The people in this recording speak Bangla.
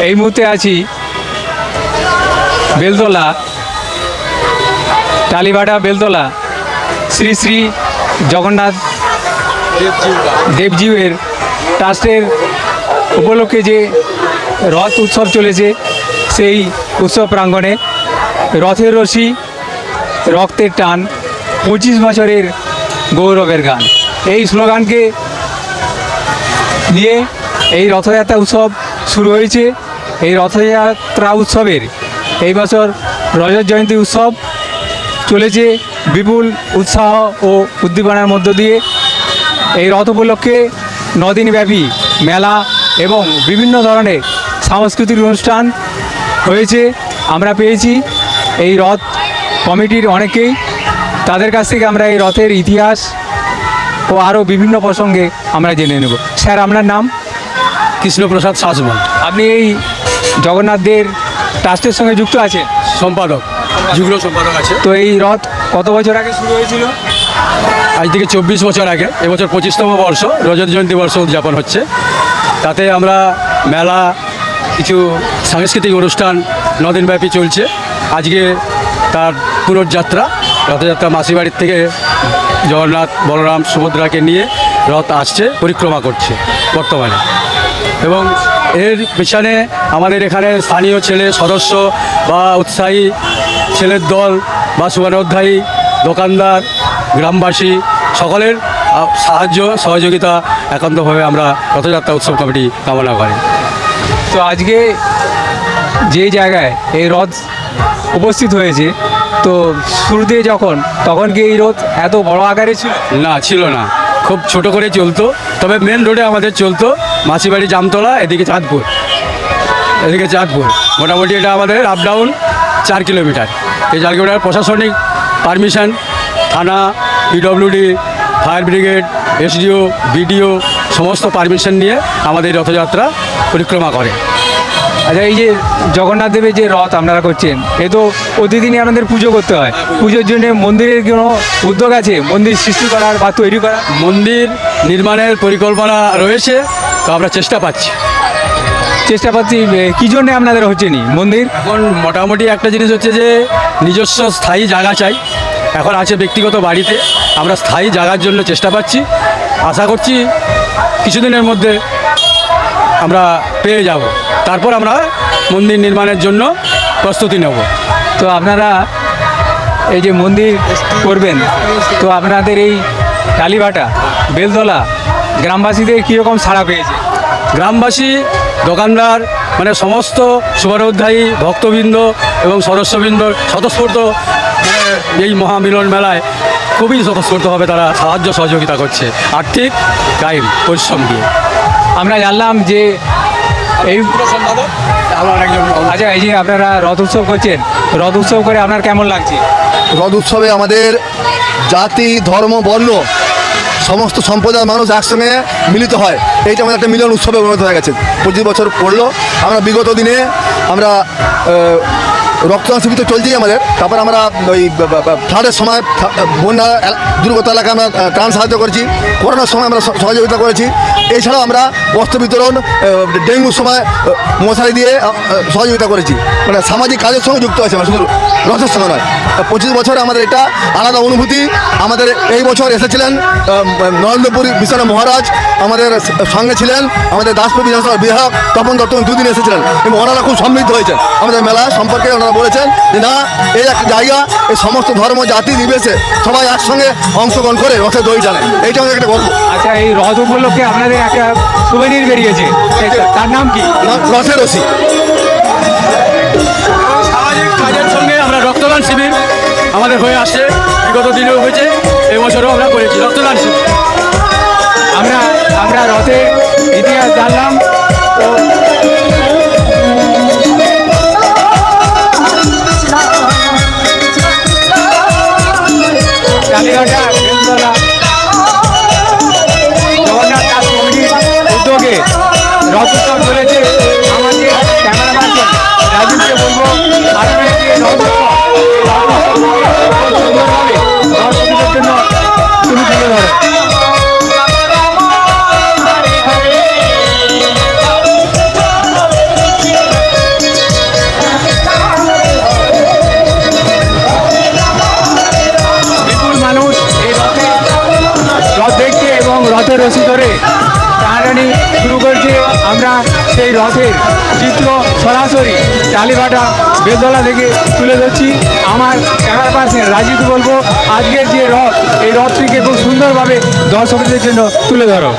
এই মুহূর্তে আছি বেলতলা, টালিবাটা বেলতলা শ্রী শ্রী জগন্নাথ দেবজিউয়ের ট্রাস্টের উপলক্ষে যে রথ উৎসব চলেছে, সেই উৎসব প্রাঙ্গণে রথের রশি রক্তের টান 25 বছরের গৌরবের গান, এই স্লোগানকে নিয়ে এই রথযাত্রা উৎসব শুরু হয়েছে। এই রথযাত্রা উৎসবের এই বছর রজত জয়ন্তী উৎসব চলেছে বিপুল উৎসাহ ও উদ্দীপনার মধ্য দিয়ে। এই রথ উপলক্ষে 9 দিনব্যাপী মেলা এবং বিভিন্ন ধরনের সাংস্কৃতিক অনুষ্ঠান হয়েছে। আমরা পেয়েছি এই রথ কমিটির অনেকেই, তাদের কাছ থেকে আমরা এই রথের ইতিহাস ও আরও বিভিন্ন প্রসঙ্গে আমরা জেনে নেব। স্যার, আপনার নাম? কৃষ্ণপ্রসাদ শাসমল। আপনি এই জগন্নাথদের ট্রাস্টের সঙ্গে যুক্ত আছেন? সম্পাদক, যুগ্ম সম্পাদক আছে। তো এই রথ কত বছর আগে শুরু হয়েছিল? আজ থেকে 24 বছর আগে। এবছর 25তম বর্ষ, রজত জয়ন্তী বর্ষ উদযাপন হচ্ছে। তাতে আমরা মেলা, কিছু সাংস্কৃতিক অনুষ্ঠান 9 দিনব্যাপী চলছে। আজকে তার পুনর্যাত্রা, রথযাত্রা মাসিবাড়ির থেকে জগন্নাথ, বলরাম, সুভদ্রাকে নিয়ে রথ আসছে, পরিক্রমা করছে বর্তমানে। এবং এর পেছনে আমাদের এখানে স্থানীয় ছেলে সদস্য বা উৎসাহী ছেলের দল বা শুভানুধ্যায়ী, দোকানদার, গ্রামবাসী সকলের সাহায্য সহযোগিতা একান্তভাবে আমরা রথযাত্রা উৎসব কমিটি কামনা করি। তো আজকে যে জায়গায় এই রথ উপস্থিত হয়েছে, তো শুরুতে তখন কি এই রথ এত বড় আকারে ছিল? না, ছিল না, খুব ছোট করে চলতো। তবে মেন রোডে আমাদের চলতো, মাসিবাড়ি, জামতলা, এদিকে চাঁদপুর, মোটামুটি এটা আমাদের আপ ডাউন 4 কিলোমিটার। এই 4 কিলোমিটার প্রশাসনিক পারমিশন, থানা, PWD, fire brigade, SDO, BDO সমস্ত পারমিশন নিয়ে আমাদের রথযাত্রা পরিক্রমা করে। আচ্ছা, এই যে জগন্নাথ দেবের যে রথ আপনারা করছেন, এ তো প্রতিদিনই আপনাদের পুজো করতে হয়। পুজোর জন্য মন্দিরের কোনো উদ্যোগ আছে, মন্দির সৃষ্টি করার বা তৈরি করা? মন্দির নির্মাণের পরিকল্পনা রয়েছে, তো আমরা চেষ্টা পাচ্ছি। কী জন্যে আপনাদের হচ্ছে নি মন্দির? এখন মোটামুটি একটা জিনিস হচ্ছে যে নিজস্ব স্থায়ী জায়গা চাই। এখন আছে ব্যক্তিগত বাড়িতে, আমরা স্থায়ী জায়গার জন্য চেষ্টা পাচ্ছি। আশা করছি কিছুদিনের মধ্যে আমরা পেয়ে যাব, তারপর আমরা মন্দির নির্মাণের জন্য প্রস্তুতি নেব। তো আপনারা এই যে মন্দির করবেন, তো আপনাদের এই টালিবাটা বেলতলা গ্রামবাসীদের কীরকম সাড়া পেয়েছে? গ্রামবাসী, দোকানদার, মানে সমস্ত শুভানুধ্যায়ী ভক্তবৃন্দ এবং সদস্যবৃন্দ স্বতঃস্ফূর্ত, মানে এই মহামিলন মেলায় খুবই স্বতঃস্ফূর্তভাবে তারা সাহায্য সহযোগিতা করছে, আর্থিক কায়িক পরিশ্রম দিয়ে। আমরা জানলাম যে এই আচ্ছা, এই যে আপনারা রথ উৎসব করছেন, রথ উৎসব করে আপনার কেমন লাগছে? রথ উৎসবে আমাদের জাতি, ধর্ম, বর্ণ সমস্ত সম্প্রদায়ের মানুষ একসঙ্গে মিলিত হয়। এইটা আমাদের একটা মিলন উৎসবে উন্নত হয়ে গেছে। 25 বছর পড়লো। আমরা বিগত দিনে আমরা রক্তদান শিবির তো চলছেই আমাদের। তারপর আমরা ওই ফ্লাডের সময়, বন্যা দুর্গত এলাকায় আমরা ত্রাণ সাহায্য করেছি। করোনার সময় আমরা সহযোগিতা করেছি। এছাড়াও আমরা বস্ত্র বিতরণ, ডেঙ্গুর সময় মশারি দিয়ে সহযোগিতা করেছি। মানে সামাজিক কাজের সঙ্গে যুক্ত আছে, শুধু রথের সঙ্গে নয়। 25 বছর আমাদের এটা আলাদা অনুভূতি। আমাদের এই বছর এসেছিলেন নরেন্দ্রপুর বিশ্বনাথ মহারাজ, আমাদের সঙ্গে ছিলেন আমাদের দাসপুর বিধানসভার বিধায়ক তপন দত্ত, 2 দিন এসেছিলেন এবং ওনারা খুব সমৃদ্ধ হয়েছেন আমাদের মেলা সম্পর্কে। ওনারা বলেছেন যে না, এই একটা জায়গা, এই সমস্ত ধর্ম, জাতি নির্বিশেষে সবাই একসঙ্গে অংশগ্রহণ করে রথের দড়ি টানে, এইটা আমাদের একটা গর্ব। আচ্ছা, এই রথ উপলক্ষে আপনাদের একটা সুভেনির বেরিয়েছে, তার নাম কি? রথের রশি। সামাজিক কাজের সঙ্গে আমরা রক্তদান শিবির আমাদের হয়ে আসছে, বিগত দিনেও হয়েছে, এবছরও আমরা করেছি রক্তদান শিবির। আমরা রথের ইতিহাস জানলাম। তো কালীঘাটা বেলতলা জগন্নাথ দাস কমিটির উদ্যোগে রথ উৎসব চলেছে। আমাদের ক্যামেরাম্যান রাজীবকে বলবো আপনারা যে রথ সুন্দরভাবে রথ উৎসবের জন্য তুমি তুলে ধরো। সরাসরি টালিভাটা বেলতলা থেকে তুলে ধরছি। আমার ক্যামেরা পার্সন রাজীবকে বলবো আজকের যে রথ, এই রথটিকে খুব সুন্দরভাবে দর্শকদের জন্য তুলে ধরো।